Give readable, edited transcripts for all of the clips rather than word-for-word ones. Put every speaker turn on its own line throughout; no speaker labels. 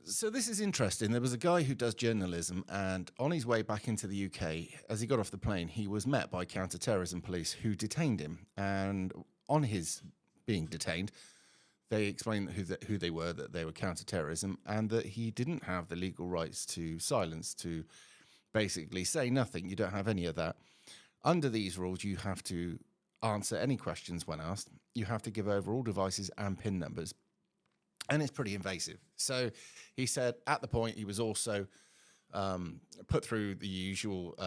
So this is interesting. There was a guy who does journalism, and on his way back into the UK, as he got off the plane, he was met by counterterrorism police who detained him. And on his being detained, they explained who they were, that they were counterterrorism, and that he didn't have the legal rights to silence, to basically say nothing. You don't have any of that. Under these rules, you have to answer any questions when asked. You have to give over all devices and PIN numbers. And it's pretty invasive. So he said at the point he was also put through the usual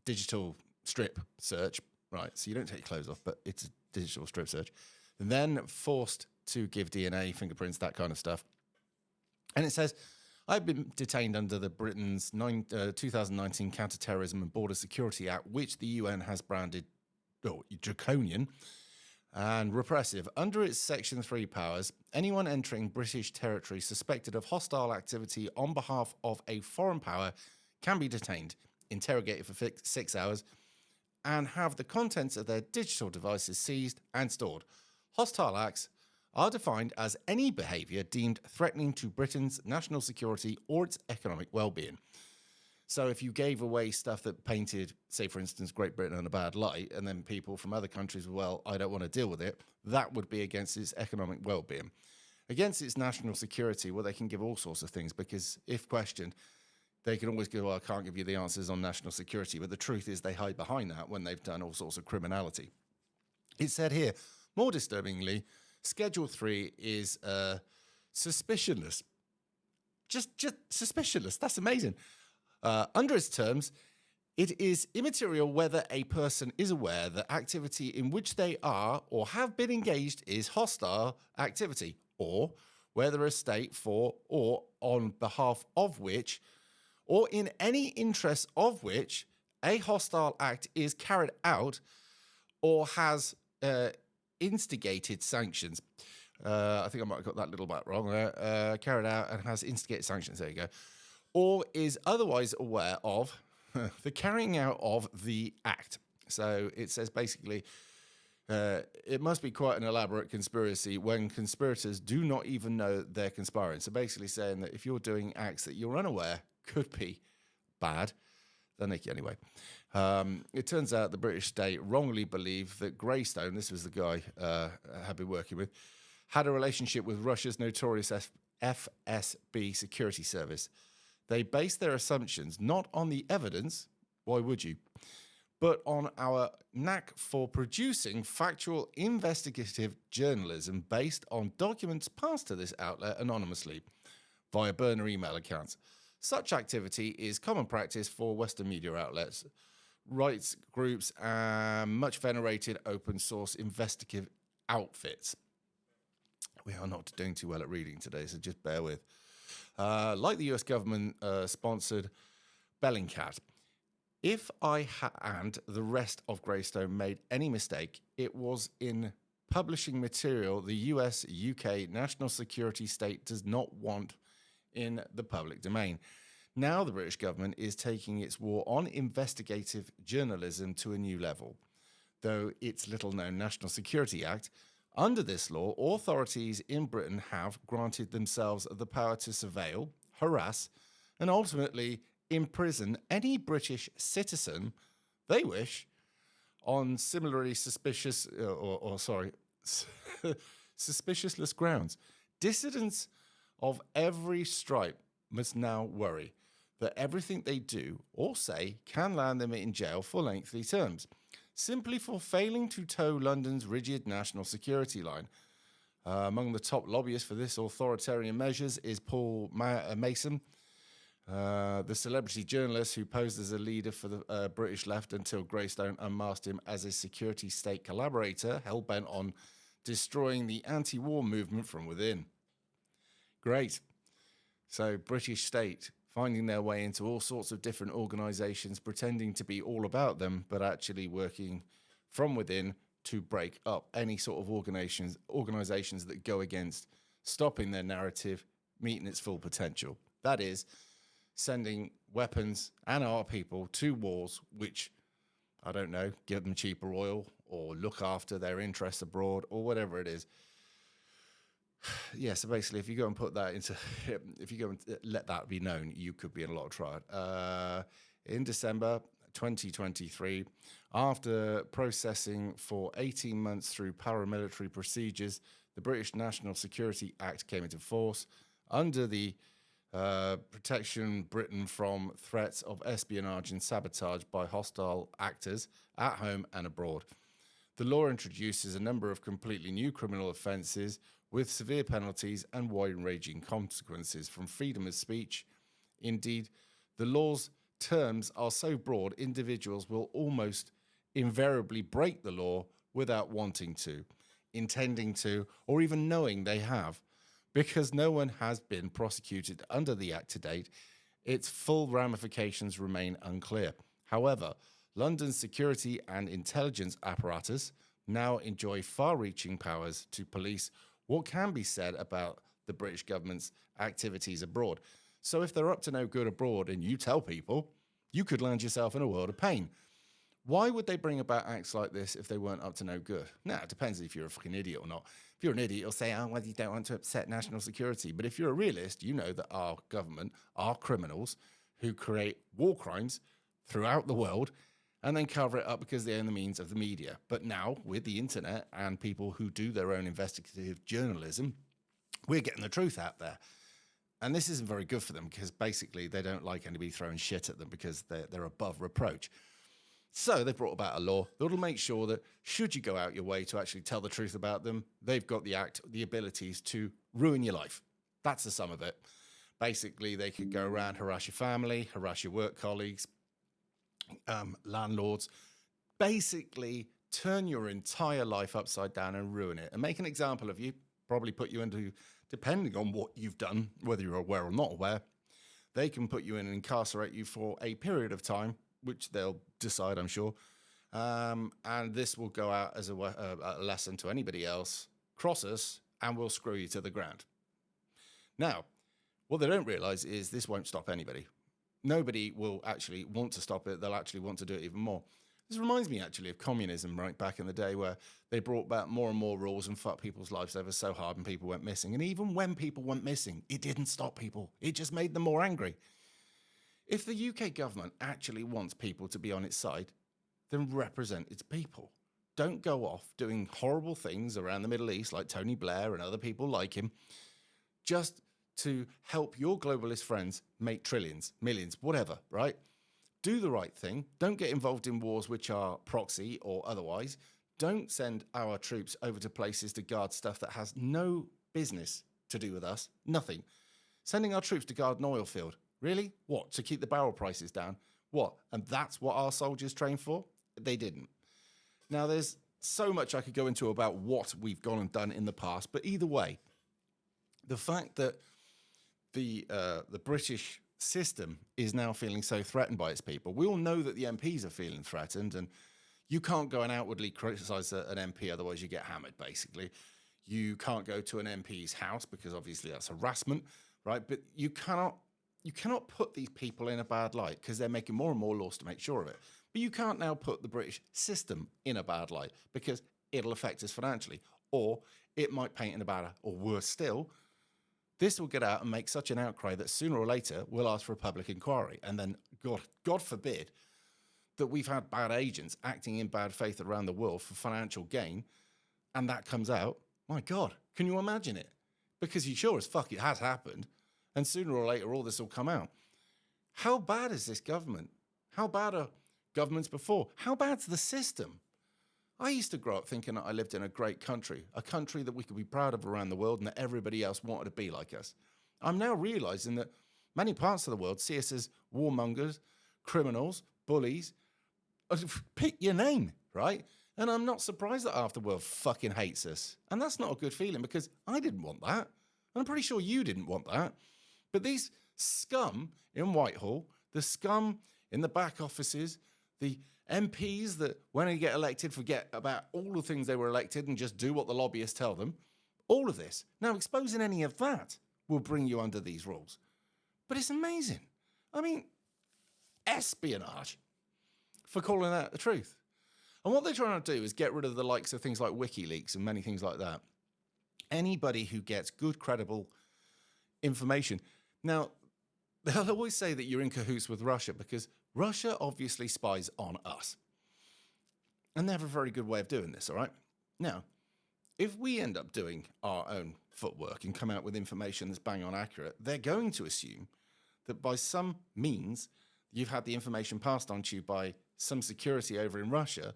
digital strip search, right? So you don't take your clothes off, but it's a digital strip search. And then forced to give DNA, fingerprints, that kind of stuff. And it says, I've been detained under the Britain's 2019 Counterterrorism and Border Security Act, which the UN has branded draconian and repressive. Under its Section 3 powers, anyone entering British territory suspected of hostile activity on behalf of a foreign power can be detained, interrogated for 6 hours, and have the contents of their digital devices seized and stored. Hostile acts are defined as any behaviour deemed threatening to Britain's national security or its economic well-being. So if you gave away stuff that painted, say, for instance, Great Britain in a bad light, and then people from other countries, well, I don't want to deal with it, that would be against its economic well-being. Against its national security, well, they can give all sorts of things, because if questioned, they can always go, well, I can't give you the answers on national security. But the truth is they hide behind that when they've done all sorts of criminality. It said here, more disturbingly, Schedule 3 is suspicionless. Just suspicionless. That's amazing. Under its terms, it is immaterial whether a person is aware that activity in which they are or have been engaged is hostile activity, or whether a state for or on behalf of which, or in any interest of which, a hostile act is carried out or has instigated sanctions. I think I might have got that little bit wrong. Carried out and has instigated sanctions. There you go. Or is otherwise aware of the carrying out of the act. So it says basically, it must be quite an elaborate conspiracy when conspirators do not even know they're conspiring. So basically saying that if you're doing acts that you're unaware could be bad, then anyway. It turns out the British state wrongly believed that Greystone, this was the guy I had been working with, had a relationship with Russia's notorious FSB security service. They based their assumptions not on the evidence, why would you, but on our knack for producing factual investigative journalism based on documents passed to this outlet anonymously via burner email accounts. Such activity is common practice for Western media outlets, rights groups, and much venerated open source investigative outfits. We are not doing too well at reading today, so just bear with. Like the US government sponsored Bellingcat, if I and the rest of Greystone made any mistake, it was in publishing material the US, UK national security state does not want in the public domain. Now the British government is taking its war on investigative journalism to a new level. Though its little-known National Security Act, under this law, authorities in Britain have granted themselves the power to surveil, harass, and ultimately imprison any British citizen they wish on similarly suspicious, suspiciousless grounds. Dissidents of every stripe must now worry that everything they do or say can land them in jail for lengthy terms, simply for failing to toe London's rigid national security line. Among the top lobbyists for this authoritarian measures is Paul Mason, the celebrity journalist who posed as a leader for the British left until Greystone unmasked him as a security state collaborator, hell-bent on destroying the anti-war movement from within. Great. So British state finding their way into all sorts of different organisations, pretending to be all about them, but actually working from within to break up any sort of organisations that go against stopping their narrative meeting its full potential. That is, sending weapons and our people to wars which, I don't know, give them cheaper oil or look after their interests abroad or whatever it is. Yeah, so basically, if you go and put that into, if you go and let that be known, you could be in a lot of trouble. In December 2023, after processing for 18 months through paramilitary procedures, the British National Security Act came into force. Under the protection Britain from threats of espionage and sabotage by hostile actors at home and abroad. The law introduces a number of completely new criminal offences with severe penalties and wide-ranging consequences from freedom of speech. Indeed, the law's terms are so broad, individuals will almost invariably break the law without wanting to, intending to, or even knowing they have. Because no one has been prosecuted under the Act to date, its full ramifications remain unclear. However, London's security and intelligence apparatus now enjoy far-reaching powers to police what can be said about the British government's activities abroad. So if they're up to no good abroad and you tell people, you could land yourself in a world of pain. Why would they bring about acts like this if they weren't up to no good? Now, it depends if you're a fucking idiot or not. If you're an idiot, you'll say, oh, well, you don't want to upset national security. But if you're a realist, you know that our government are criminals who create war crimes throughout the world and then cover it up because they own the means of the media. But now, with the internet and people who do their own investigative journalism, we're getting the truth out there. And this isn't very good for them because basically they don't like anybody throwing shit at them because they're above reproach. So they've brought about a law that will make sure that should you go out your way to actually tell the truth about them, they've got the abilities to ruin your life. That's the sum of it. Basically, they could go around, harass your family, harass your work colleagues, landlords, basically turn your entire life upside down and ruin it and make an example of you, probably put you into, depending on what you've done, whether you're aware or not aware, they can put you in and incarcerate you for a period of time, which they'll decide, I'm sure. And this will go out as a lesson to anybody else. Cross us and we'll screw you to the ground. Now, what they don't realise is this won't stop anybody. Nobody will actually want to stop it. They'll actually want to do it even more. This reminds me actually of communism right back in the day where they brought back more and more rules and fucked people's lives over so hard and people went missing. And even when people went missing, it didn't stop people. It just made them more angry. If the UK government actually wants people to be on its side, then represent its people. Don't go off doing horrible things around the Middle East like Tony Blair and other people like him, just to help your globalist friends make trillions, millions, whatever, right? Do the right thing. Don't get involved in wars which are proxy or otherwise. Don't send our troops over to places to guard stuff that has no business to do with us. Nothing. Sending our troops to guard an oil field. Really? What? To keep the barrel prices down? What? And that's what our soldiers train for? They didn't. Now, there's so much I could go into about what we've gone and done in the past, but either way, the fact that the British system is now feeling so threatened by its people. We all know that the MPs are feeling threatened, and you can't go and outwardly criticise an MP, otherwise you get hammered, basically. You can't go to an MP's house because obviously that's harassment, right? But you cannot put these people in a bad light because they're making more and more laws to make sure of it. But you can't now put the British system in a bad light because it'll affect us financially, or it might paint in a bad, or worse still, this will get out and make such an outcry that sooner or later we'll ask for a public inquiry. And then, God forbid, that we've had bad agents acting in bad faith around the world for financial gain, and that comes out. My God, can you imagine it? Because you sure as fuck it has happened, and sooner or later all this will come out. How bad is this government? How bad are governments before? How bad's the system? I used to grow up thinking that I lived in a great country, a country that we could be proud of around the world and that everybody else wanted to be like us. I'm now realising that many parts of the world see us as warmongers, criminals, bullies. Pick your name, right? And I'm not surprised that half the world fucking hates us. And that's not a good feeling because I didn't want that. And I'm pretty sure you didn't want that. But these scum in Whitehall, the scum in the back offices, the MPs that, when they get elected, forget about all the things they were elected and just do what the lobbyists tell them. All of this. Now, exposing any of that will bring you under these rules. But it's amazing. I mean, espionage for calling out the truth. And what they're trying to do is get rid of the likes of things like WikiLeaks and many things like that. Anybody who gets good, credible information. Now, they'll always say that you're in cahoots with Russia because Russia obviously spies on us. And they have a very good way of doing this, all right? Now, if we end up doing our own footwork and come out with information that's bang on accurate, they're going to assume that by some means you've had the information passed on to you by some security over in Russia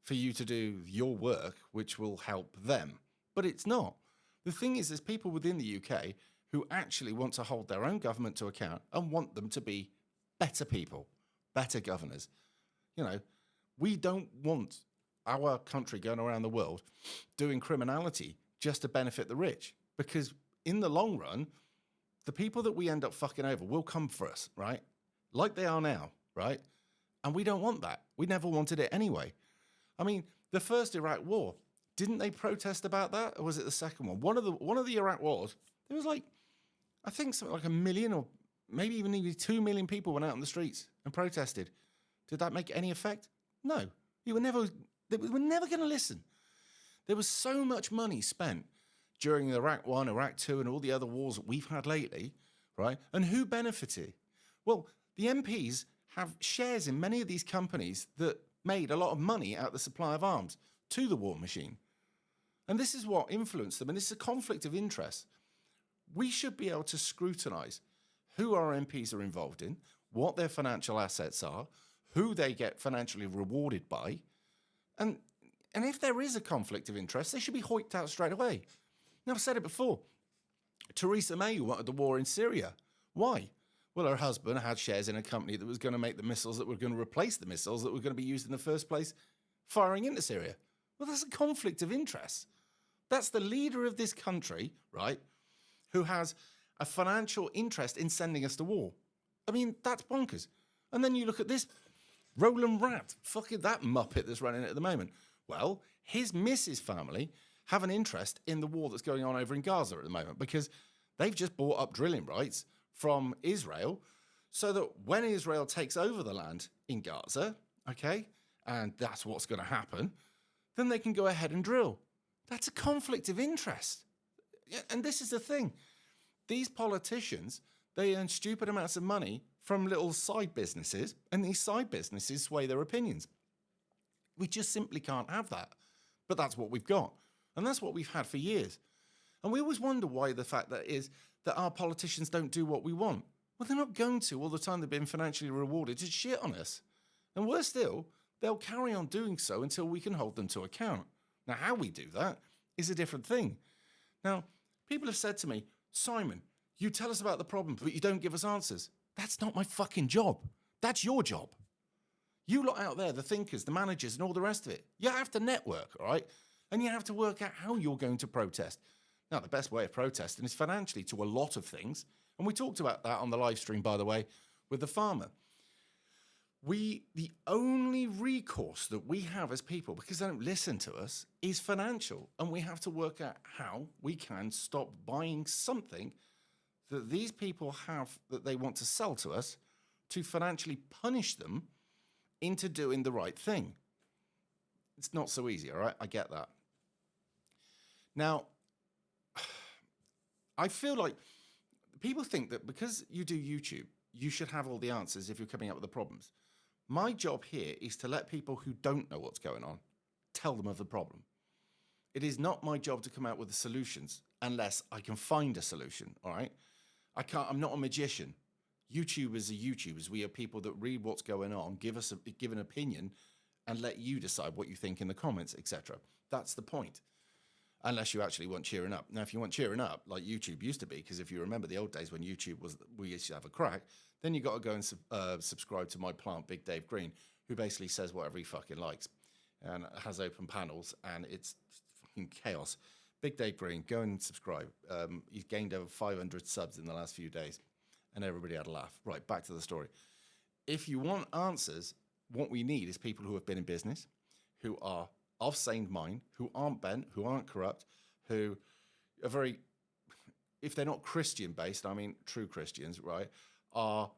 for you to do your work, which will help them. But it's not. The thing is, there's people within the UK who actually want to hold their own government to account and want them to be better people, better governors. You know, we don't want our country going around the world doing criminality just to benefit the rich, because in the long run, the people that we end up fucking over will come for us, right? Like they are now, right? And we don't want that. We never wanted it anyway. I mean, the first Iraq war, didn't they protest about that? Or was it the second one? One of the Iraq wars, there was like, I think something like 1 million or maybe even 2 million people went out on the streets and protested. Did that make any effect? No. They were never going to listen. There was so much money spent during Iraq 1, Iraq 2, and all the other wars that we've had lately, right? And who benefited? Well, the MPs have shares in many of these companies that made a lot of money out of the supply of arms to the war machine. And this is what influenced them, and this is a conflict of interest. We should be able to scrutinise who our MPs are involved in, what their financial assets are, who they get financially rewarded by, and if there is a conflict of interest, they should be hoiked out straight away. Now, I've said it before. Theresa May wanted the war in Syria. Why? Well, her husband had shares in a company that was going to make the missiles that were going to replace the missiles that were going to be used in the first place firing into Syria. Well, that's a conflict of interest. That's the leader of this country, right, who has a financial interest in sending us to war. I mean, that's bonkers. And then you look at this Roland Rat, fucking that muppet that's running it at the moment. Well, his missus family have an interest in the war that's going on over in Gaza at the moment because they've just bought up drilling rights from Israel so that when Israel takes over the land in Gaza, okay, and that's what's going to happen, then they can go ahead and drill. That's a conflict of interest. And this is the thing. These politicians, they earn stupid amounts of money from little side businesses, and these side businesses sway their opinions. We just simply can't have that. But that's what we've got. And that's what we've had for years. And we always wonder why the fact that is that our politicians don't do what we want. Well, they're not going to all the time. They've been financially rewarded to shit on us. And worse still, they'll carry on doing so until we can hold them to account. Now, how we do that is a different thing. Now, people have said to me, Simon, you tell us about the problems, but you don't give us answers. That's not my fucking job. That's your job. You lot out there, the thinkers, the managers, and all the rest of it, you have to network, all right? And you have to work out how you're going to protest. Now, the best way of protesting is financially to a lot of things. And we talked about that on the live stream, by the way, with the farmer. The only recourse that we have as people, because they don't listen to us, is financial. And we have to work out how we can stop buying something that these people have that they want to sell to us to financially punish them into doing the right thing. It's not so easy, all right? I get that. Now, I feel like people think that because you do YouTube, you should have all the answers if you're coming up with the problems. My job here is to let people who don't know what's going on tell them of the problem. It is not my job to come out with the solutions unless I can find a solution, all right? I'm not a magician. YouTubers are YouTubers. We are people that read what's going on, give an opinion, and let you decide what you think in the comments, etc. That's the point. Unless you actually want cheering up. Now, if you want cheering up, like YouTube used to be, because if you remember the old days when we used to have a crack, then you got to go and subscribe to my plant, Big Dave Green, who basically says whatever he fucking likes and has open panels, and it's fucking chaos. Big Dave Green, go and subscribe. He's gained over 500 subs in the last few days, and everybody had a laugh. Right, back to the story. If you want answers, what we need is people who have been in business, who are of sane mind, who aren't bent, who aren't corrupt, who are very, if they're not Christian-based, I mean true Christians, right, are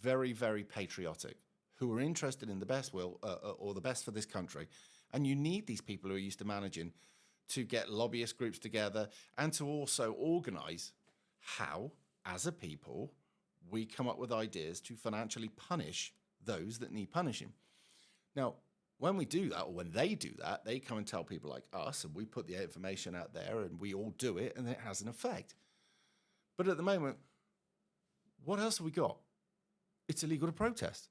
very, very patriotic, who are interested in the best will or the best for this country. And you need these people who are used to managing to get lobbyist groups together, and to also organize how, as a people, we come up with ideas to financially punish those that need punishing. Now, when we do that, or when they do that, they come and tell people like us, and we put the information out there, and we all do it, and it has an effect. But at the moment, what else have we got? It's illegal to protest.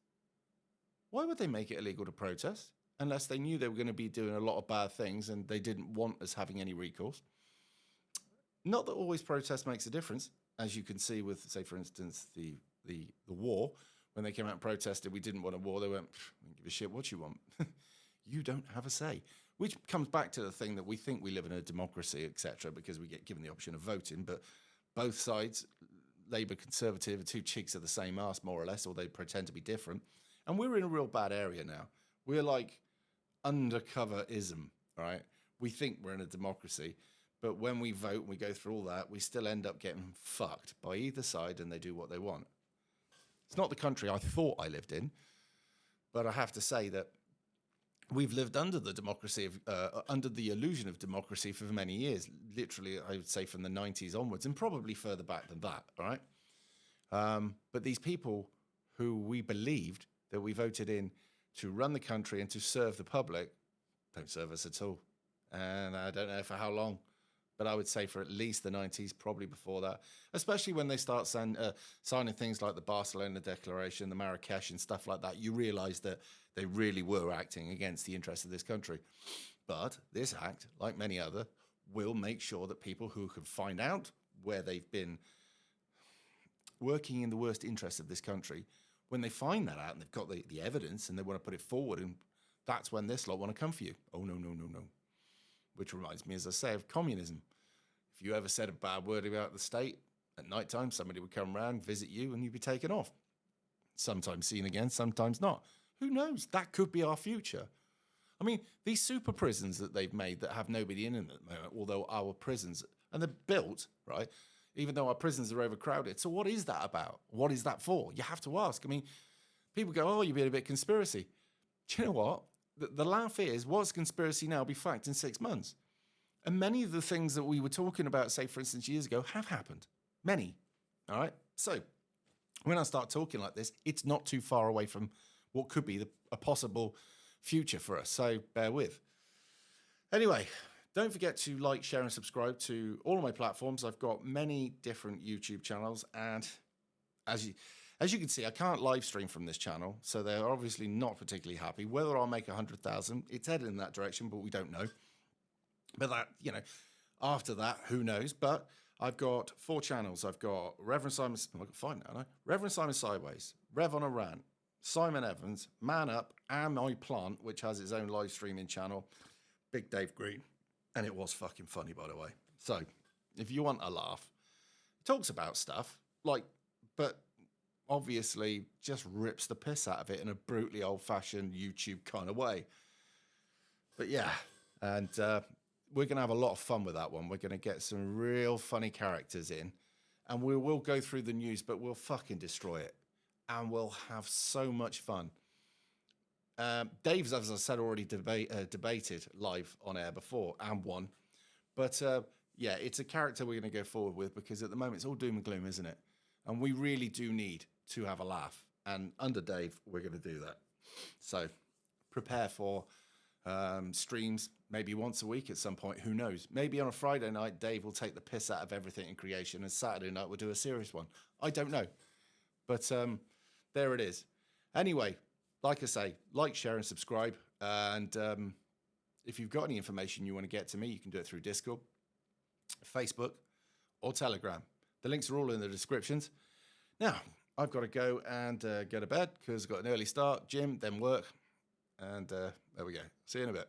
Why would they make it illegal to protest? Unless they knew they were going to be doing a lot of bad things and they didn't want us having any recourse. Not that always protest makes a difference, as you can see with, say, for instance, the war. When they came out and protested, we didn't want a war. They went, I don't give a shit what you want. You don't have a say. Which comes back to the thing that we think we live in a democracy, etc., because we get given the option of voting. But both sides, Labour, Conservative, are two cheeks of the same arse, more or less, or they pretend to be different. And we're in a real bad area now. We're like undercover-ism, right? We think we're in a democracy, but when we vote and we go through all that, we still end up getting fucked by either side, and they do what they want. It's not the country I thought I lived in, but I have to say that we've lived under the democracy under the illusion of democracy for many years. Literally, I would say from the 90s onwards, and probably further back than that. All right, but these people who we believed that we voted in to run the country and to serve the public don't serve us at all, and I don't know for how long. But I would say for at least the 90s, probably before that, especially when they start signing things like the Barcelona Declaration, the Marrakesh and stuff like that, you realize that they really were acting against the interests of this country. But this act, like many other, will make sure that people who can find out where they've been working in the worst interests of this country, when they find that out and they've got the evidence and they want to put it forward, and that's when this lot want to come for you. Oh, no, no, no, no. Which reminds me, as I say, of communism. If you ever said a bad word about the state, at night time, somebody would come around, visit you, and you'd be taken off. Sometimes seen again, sometimes not. Who knows? That could be our future. I mean, these super prisons that they've made that have nobody in them at the moment, although our prisons, and they're built, right, even though our prisons are overcrowded. So what is that about? What is that for? You have to ask. I mean, people go, oh, you're being a bit conspiracy. Do you know what? The laugh is, what's conspiracy now be fact in 6 months? And many of the things that we were talking about, say, for instance, years ago, have happened. Many. All right? So when I start talking like this, it's not too far away from what could be a possible future for us. So bear with. Anyway, don't forget to like, share, and subscribe to all of my platforms. I've got many different YouTube channels, and as you can see, I can't live stream from this channel, so they're obviously not particularly happy. Whether I'll make 100,000, it's headed in that direction, but we don't know. But that, after that, who knows? But I've got 4 channels. I've got Reverend Simon, I've got 5 now, haven't I? Reverend Simon Sideways, Rev on a Rant, Simon Evans, Man Up, and My Plant, which has its own live streaming channel, Big Dave Green. And it was fucking funny, by the way. So, if you want a laugh, it talks about stuff, but obviously just rips the piss out of it in a brutally old-fashioned YouTube kind of way. But yeah, and we're going to have a lot of fun with that one. We're going to get some real funny characters in, and we will go through the news, but we'll fucking destroy it, and we'll have so much fun. Dave's, as I said, already debated live on air before and won. But yeah, it's a character we're going to go forward with, because at the moment it's all doom and gloom, isn't it? And we really do need to have a laugh. And under Dave, we're going to do that. So prepare for streams maybe once a week at some point. Who knows? Maybe on a Friday night, Dave will take the piss out of everything in creation, and Saturday night we'll do a serious one. I don't know. But there it is. Anyway, like I say, like, share, and subscribe. And if you've got any information you want to get to me, you can do it through Discord, Facebook, or Telegram. The links are all in the descriptions. Now, I've got to go and go to bed because I've got an early start, gym, then work. And there we go. See you in a bit.